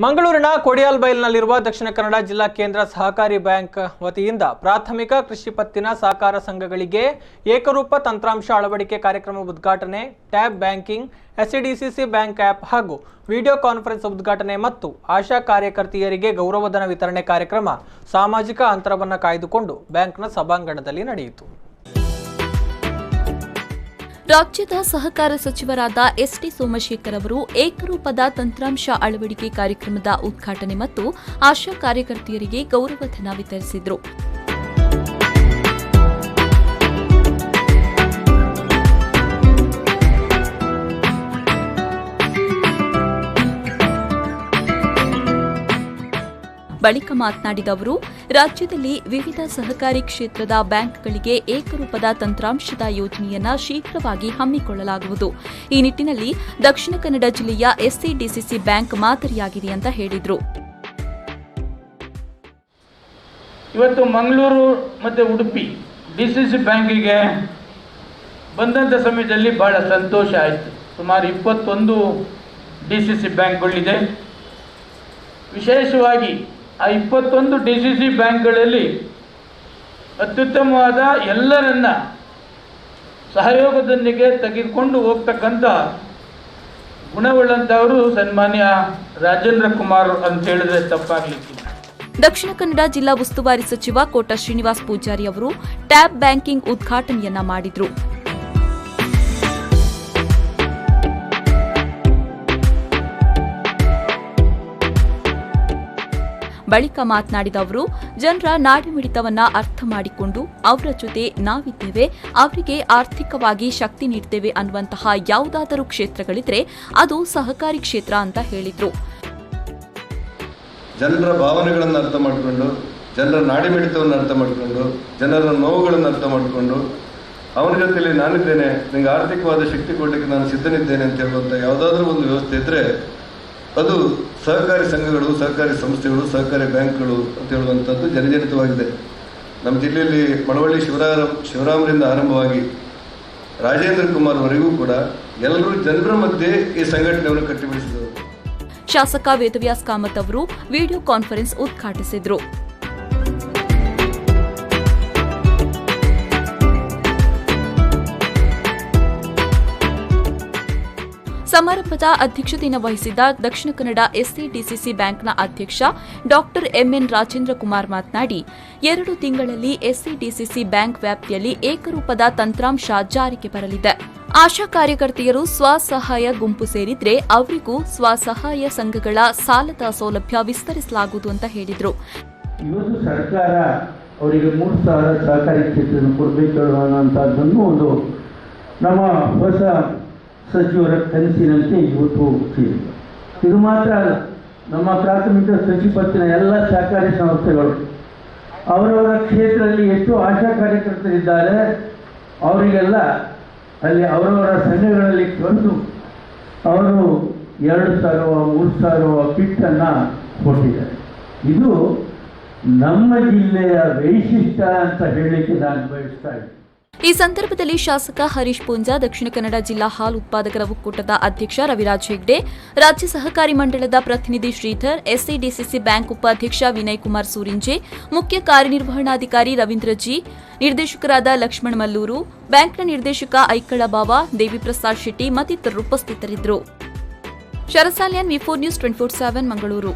ಮಂಗಳೂರಿನ ಕೊಡಿಯಾಲ್ಬೈಲ್ನಲ್ಲಿರುವ ದಕ್ಷಿಣ ಕನ್ನಡ ಜಿಲ್ಲಾ ಕೇಂದ್ರ ಸಹಕಾರಿ ಬ್ಯಾಂಕ್ ವತಿಯಿಂದ ಪ್ರಾಥಮಿಕ ಕೃಷಿ ಪತ್ತಿನ ಸಹಕಾರ ಸಂಘಗಳಿಗೆ ಏಕರೂಪ ತಂತ್ರಾಂಶ ಅಳವಡಿಕೆ ಕಾರ್ಯಕ್ರಮ ಉದ್ಘಾಟನೆ, tab banking, SCDCC bank app ಹಾಗೂ ವಿಡಿಯೋ ಕಾನ್ಫರೆನ್ಸ್ ಉದ್ಘಾಟನೆ ಮತ್ತು ಆಶಾ ಕಾರ್ಯಕರ್ತೆಯರಿಗೆ ಗೌರವಧನ ವಿತರಣೆ ಕಾರ್ಯಕ್ರಮ ಸಾಮಾಜಿಕ ಅಂತರವನ್ನು ಕಾಯ್ದುಕೊಂಡು ಬ್ಯಾಂಕ್ನ ಸಭಾಂಗಣದಲ್ಲಿ ನಡೆಯಿತು. ರಾಜ್ಯದ ಸಹಕಾರ ಸಚಿವರಾದ ಎಸ್ಟಿ ಸೋಮಶೇಖರ್ ಅವರು ಏಕರೂಪದ ತಂತ್ರಾಂಶ ಅಳವಡಿಕೆ ಕಾರ್ಯಕ್ರಮದ ಉದ್ಘಾಟನೆ ಮತ್ತು ಆಶಾ ಕಾರ್ಯಕರ್ತೆಯರಿಗೆ ಗೌರವಧನ ವಿತರಿಸಿದರು. ಬಳಿಕ ಮಾತನಾಡಿದ ಅವರು, ರಾಜ್ಯದಲ್ಲಿ ವಿವಿಧ ಸಹಕಾರಿ ಕ್ಷೇತ್ರದ ಬ್ಯಾಂಕ್ಗಳಿಗೆ ಏಕರೂಪದ ತಂತ್ರಾಂಶದ ಯೋಜನೆಯನ್ನು ಶೀಘ್ರವಾಗಿ ಹಮ್ಮಿಕೊಳ್ಳಲಾಗುವುದು. ಈ ನಿಟ್ಟಿನಲ್ಲಿ ದಕ್ಷಿಣ ಕನ್ನಡ ಜಿಲ್ಲೆಯ ಎಸ್ಸಿಡಿಸಿಸಿ ಬ್ಯಾಂಕ್ ಮಾದರಿಯಾಗಿದೆ ಅಂತ ಹೇಳಿದರು. ಇವತ್ತು ಮಂಗಳೂರು ಮತ್ತು ಉಡುಪಿ ಡಿಸಿಸಿ ಬ್ಯಾಂಕಿಗೆ ಬಂದಂಥ ಸಮಯದಲ್ಲಿ ಬಹಳ ಸಂತೋಷ ಆಯಿತು. ಸುಮಾರು 21 ಡಿಸಿಸಿ ಬ್ಯಾಂಕ್ಗಳಿದೆ. ವಿಶೇಷವಾಗಿ ಆ 21 ಡಿಸಿಸಿ ಬ್ಯಾಂಕ್ಗಳಲ್ಲಿ ಅತ್ಯುತ್ತಮವಾದ ಎಲ್ಲರನ್ನ ಸಹಯೋಗದೊಂದಿಗೆ ತೆಗೆದುಕೊಂಡು ಹೋಗ್ತಕ್ಕಂಥ ಗುಣವುಳ್ಳಂಥವರು ಸನ್ಮಾನ್ಯ ರಾಜೇಂದ್ರ ಕುಮಾರ್ ಅಂತ ಹೇಳಿದ್ರೆ ತಪ್ಪಾಗಲಿಕ್ಕಿಲ್ಲ. ದಕ್ಷಿಣ ಕನ್ನಡ ಜಿಲ್ಲಾ ಉಸ್ತುವಾರಿ ಸಚಿವ ಕೋಟ ಶ್ರೀನಿವಾಸ್ ಪೂಜಾರಿ ಅವರು ಟ್ಯಾಬ್ ಬ್ಯಾಂಕಿಂಗ್ ಉದ್ಘಾಟನೆಯನ್ನ ಮಾಡಿದರು. ಬಳಿಕ ಮಾತನಾಡಿದ ಅವರು, ಜನರ ನಾಡಿಮಿಡಿತವನ್ನ ಅರ್ಥ ಮಾಡಿಕೊಂಡು ಅವರ ಜೊತೆ ನಾವಿದ್ದೇವೆ, ಅವರಿಗೆ ಆರ್ಥಿಕವಾಗಿ ಶಕ್ತಿ ನೀಡ್ತೇವೆ ಅನ್ನುವಂತಹ ಯಾವುದಾದರೂ ಕ್ಷೇತ್ರಗಳಿದ್ರೆ ಅದು ಸಹಕಾರಿ ಕ್ಷೇತ್ರ ಅಂತ ಹೇಳಿದ್ರು. ಜನರ ಭಾವನೆಗಳನ್ನು ಅರ್ಥ ಮಾಡಿಕೊಂಡು, ಜನರ ನಾಡಿಮಿಡಿತವನ್ನು ಅರ್ಥ ಮಾಡಿಕೊಂಡು, ಜನರ ನೋವುಗಳನ್ನು ಅರ್ಥ ಮಾಡಿಕೊಂಡು, ಅವನ ಜೊತೆಯಲ್ಲಿ ನಾನಿದ್ದೇನೆ, ನಿಮಗೆ ಆರ್ಥಿಕವಾದ ಶಕ್ತಿ ಕೊಡಲಿಕ್ಕೆ ನಾನು ಸಿದ್ಧನಿದ್ದೇನೆ ಅಂತ ಹೇಳುವಂಥ ಯಾವುದಾದ್ರೂ ಒಂದು ವ್ಯವಸ್ಥೆ ಇದ್ದರೆ ಅದು ಸಹಕಾರಿ ಸಂಘಗಳು, ಸಹಕಾರಿ ಸಂಸ್ಥೆಗಳು, ಸಹಕಾರಿ ಬ್ಯಾಂಕ್ಗಳು ಅಂತ ಹೇಳುವಂಥದ್ದು ಜನಜನಿತವಾಗಿದೆ. ನಮ್ಮ ಜಿಲ್ಲೆಯಲ್ಲಿ ಮಳವಳ್ಳಿ ಶಿವರಾಮರಿಂದ ಆರಂಭವಾಗಿ ರಾಜೇಂದ್ರ ಕುಮಾರ್ ವರೆಗೂ ಕೂಡ ಎಲ್ಲರೂ ಜನರ ಮಧ್ಯೆ ಈ ಸಂಘಟನೆಯನ್ನು ಕಟ್ಟಿಬಿಡಿಸಿದರು. ಶಾಸಕ ವೇದವ್ಯಾಸ್ ಕಾಮತ್ ಅವರು ವಿಡಿಯೋ ಕಾನ್ಫರೆನ್ಸ್ ಉದ್ಘಾಟಿಸಿದರು. ಸಮಾರಂಭದ ಅಧ್ಯಕ್ಷತೆಯನ್ನು ವಹಿಸಿದ್ದ ದಕ್ಷಿಣ ಕನ್ನಡ ಎಸ್ಸಿಡಿಸಿಸಿ ಬ್ಯಾಂಕ್ನ ಅಧ್ಯಕ್ಷ ಡಾ ಎಂಎನ್ ರಾಜೇಂದ್ರ ಕುಮಾರ್ ಮಾತನಾಡಿ, 2 ತಿಂಗಳಲ್ಲಿ ಎಸ್ಸಿಡಿಸಿಸಿ ಬ್ಯಾಂಕ್ ವ್ಯಾಪ್ತಿಯಲ್ಲಿ ಏಕರೂಪದ ತಂತ್ರಾಂಶ ಜಾರಿಗೆ ಬರಲಿದೆ. ಆಶಾ ಕಾರ್ಯಕರ್ತೆಯರು ಸ್ವಸಹಾಯ ಗುಂಪು ಸೇರಿದ್ರೆ ಅವರಿಗೂ ಸ್ವಸಹಾಯ ಸಂಘಗಳ ಸಾಲದ ಸೌಲಭ್ಯ ವಿಸ್ತರಿಸಲಾಗುವುದು ಅಂತ ಹೇಳಿದರು. ಇವತ್ತು ಸರ್ಕಾರ ಅವರಿಗೆ 3,000 ಸಹಕಾರಿ ಕ್ಷೇತ್ರವನ್ನು ಕೊಡಬೇಕು ಅನ್ನುವಂಥದ್ದನ್ನು ಒಂದು ನಮ್ಮ ಹೊಸ ಸಚಿವರ ಕನಸಿನಂತೆ ಇವತ್ತು ಇದು ಮಾತ್ರ ಅಲ್ಲ, ನಮ್ಮ ಪ್ರಾಥಮಿಕ ಕೃಷಿ ಪತ್ತಿನ ಎಲ್ಲ ಸಹಕಾರಿ ಸಂಸ್ಥೆಗಳು ಅವರವರ ಕ್ಷೇತ್ರದಲ್ಲಿ ಎಷ್ಟು ಆಶಾ ಕಾರ್ಯಕರ್ತರಿದ್ದಾರೆ ಅವರಿಗೆಲ್ಲ ಅಲ್ಲಿ ಅವರವರ ಸಂಘಗಳಲ್ಲಿ ತಂದು ಅವರು 2,000 3,000 ಕಿಟ್ಟನ್ನು ಕೊಟ್ಟಿದ್ದಾರೆ. ಇದು ನಮ್ಮ ಜಿಲ್ಲೆಯ ವೈಶಿಷ್ಟ್ಯ ಅಂತ ಹೇಳಲಿಕ್ಕೆ ನಾನು ಬಯಸ್ತಾ ಇದ್ದೀನಿ. ಈ ಸಂದರ್ಭದಲ್ಲಿ ಶಾಸಕ ಹರೀಶ್ ಪೂಂಜಾ, ದಕ್ಷಿಣ ಕನ್ನಡ ಜಿಲ್ಲಾ ಹಾಲು ಉತ್ಪಾದಕರ ಒಕ್ಕೂಟದ ಅಧ್ಯಕ್ಷ ರವಿರಾಜ್ ಹೆಗ್ಡೆ, ರಾಜ್ಯ ಸಹಕಾರಿ ಮಂಡಳದ ಪ್ರತಿನಿಧಿ ಶ್ರೀಧರ್, ಎಸ್ಸಿಡಿಸಿಸಿ ಬ್ಯಾಂಕ್ ಉಪಾಧ್ಯಕ್ಷ ವಿನಯ್ ಕುಮಾರ್ ಸೂರಿಂಜೆ, ಮುಖ್ಯ ಕಾರ್ಯನಿರ್ವಹಣಾಧಿಕಾರಿ ರವೀಂದ್ರ ಜಿ, ನಿರ್ದೇಶಕರಾದ ಲಕ್ಷ್ಮಣ್ ಮಲ್ಲೂರು, ಬ್ಯಾಂಕ್ನ ನಿರ್ದೇಶಕ ಐಕಳ ಬಾವ, ದೇವಿಪ್ರಸಾದ್ ಶೆಟ್ಟಿ ಮತ್ತಿತರರು ಉಪಸ್ಥಿತರಿದ್ದರು. ಶರಸಾಲಿಯನ್, ವಿ4 ನ್ಯೂಸ್ 24/7 ಮಂಗಳೂರು.